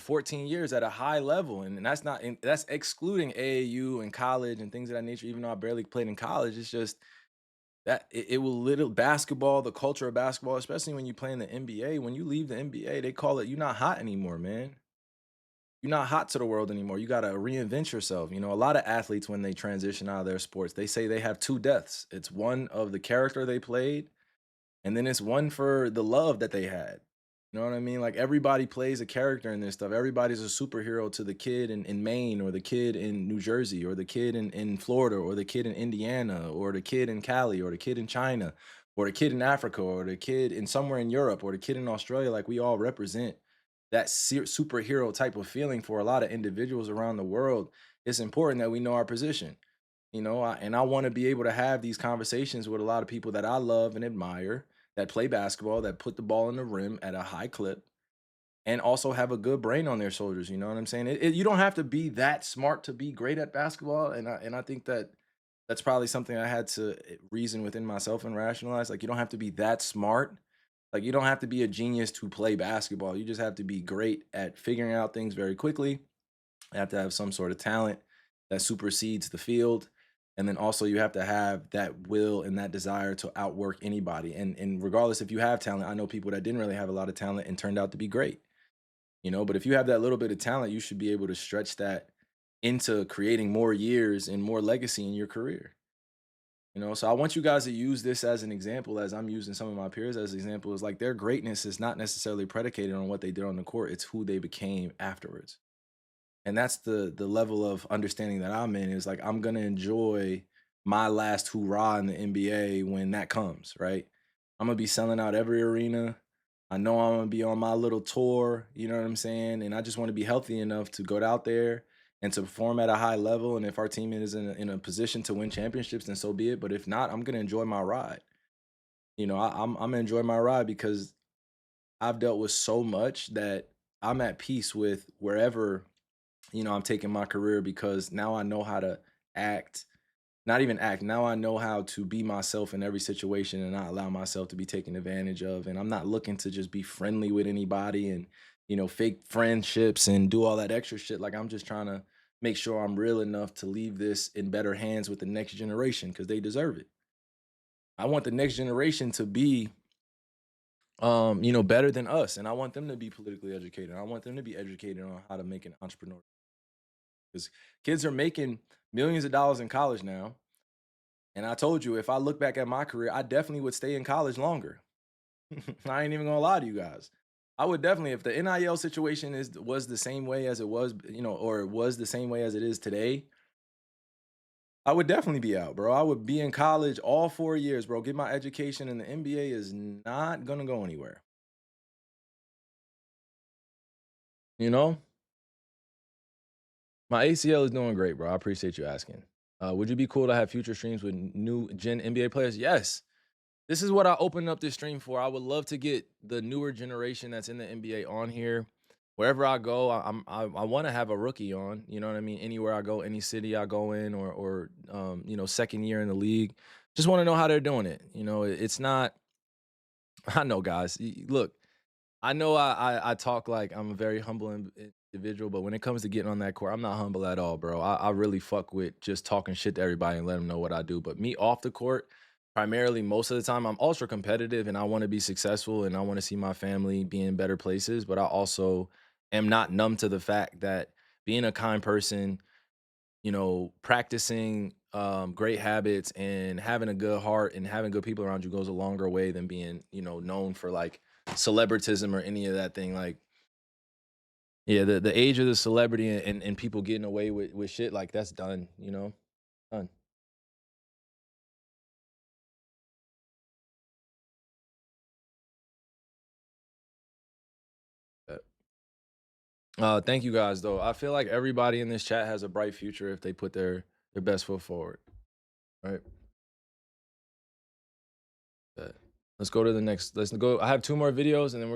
14 years at a high level, and that's not that's excluding AAU and college and things of that nature. Even though I barely played in college, it's just that it will little basketball, the culture of basketball, especially when you play in the NBA. When you leave the NBA, they call it you're not hot anymore, man. You're not hot to the world anymore. You got to reinvent yourself. A lot of athletes when they transition out of their sports, they say they have two deaths. It's one of the character they played, and then it's one for the love that they had. You know what I mean? Like everybody plays a character in this stuff. Everybody's a superhero to the kid in Maine or the kid in New Jersey or the kid in Florida or the kid in Indiana or the kid in Cali or the kid in China or the kid in Africa or the kid in somewhere in Europe or the kid in Australia. Like we all represent that superhero type of feeling for a lot of individuals around the world. It's important that we know our position. And I want to be able to have these conversations with a lot of people that I love and admire that play basketball, that put the ball in the rim at a high clip, and also have a good brain on their shoulders. You know what I'm saying? You don't have to be that smart to be great at basketball, and I think that that's probably something I had to reason within myself and rationalize. Like you don't have to be that smart. Like you don't have to be a genius to play basketball. You just have to be great at figuring out things very quickly. You have to have some sort of talent that supersedes the field. And then also you have to have that will and that desire to outwork anybody. And regardless if you have talent, I know people that didn't really have a lot of talent and turned out to be great. But if you have that little bit of talent, you should be able to stretch that into creating more years and more legacy in your career. So I want you guys to use this as an example, as I'm using some of my peers as an example, is like their greatness is not necessarily predicated on what they did on the court, it's who they became afterwards. And that's the level of understanding that I'm in, is like I'm gonna enjoy my last hoorah in the NBA when that comes, right? I'm gonna be selling out every arena. I know I'm gonna be on my little tour, you know what I'm saying? And I just want to be healthy enough to go out there and to perform at a high level. And if our team is in a position to win championships, then so be it. But if not, I'm gonna enjoy my ride. I'm gonna enjoy my ride because I've dealt with so much that I'm at peace with wherever I'm taking my career, because now I know how to act, not even act. Now I know how to be myself in every situation and not allow myself to be taken advantage of. And I'm not looking to just be friendly with anybody and, fake friendships and do all that extra shit. Like I'm just trying to make sure I'm real enough to leave this in better hands with the next generation because they deserve it. I want the next generation to be better than us. And I want them to be politically educated. I want them to be educated on how to make an entrepreneur, because kids are making millions of dollars in college now. And I told you, if I look back at my career, I definitely would stay in college longer. I ain't even gonna lie to you guys. I would definitely, if the NIL situation was the same way as it was, or it was the same way as it is today, I would definitely be out, bro. I would be in college all 4 years, bro. Get my education, and the NBA is not gonna go anywhere. You know, my ACL is doing great, bro. I appreciate you asking. Would you be cool to have future streams with new gen NBA players? Yes. This is what I opened up this stream for. I would love to get the newer generation that's in the NBA on here. Wherever I go, I want to have a rookie on. You know what I mean? Anywhere I go, any city I go in, or second year in the league, just want to know how they're doing it. It's not. I know, guys. Look, I know I talk like I'm a very humble individual, but when it comes to getting on that court, I'm not humble at all, bro. I really fuck with just talking shit to everybody and let them know what I do. But me off the court, primarily most of the time, I'm ultra competitive and I want to be successful and I want to see my family be in better places. But I also am not numb to the fact that being a kind person, practicing great habits and having a good heart and having good people around you goes a longer way than being, known for like celebritism or any of that thing. Like, yeah, the age of the celebrity and people getting away with shit, like that's done. Done. Uh, thank you guys though. I feel like everybody in this chat has a bright future if they put their best foot forward. Right. Uh, let's go to the next. Let's go. I have two more videos and then we're gonna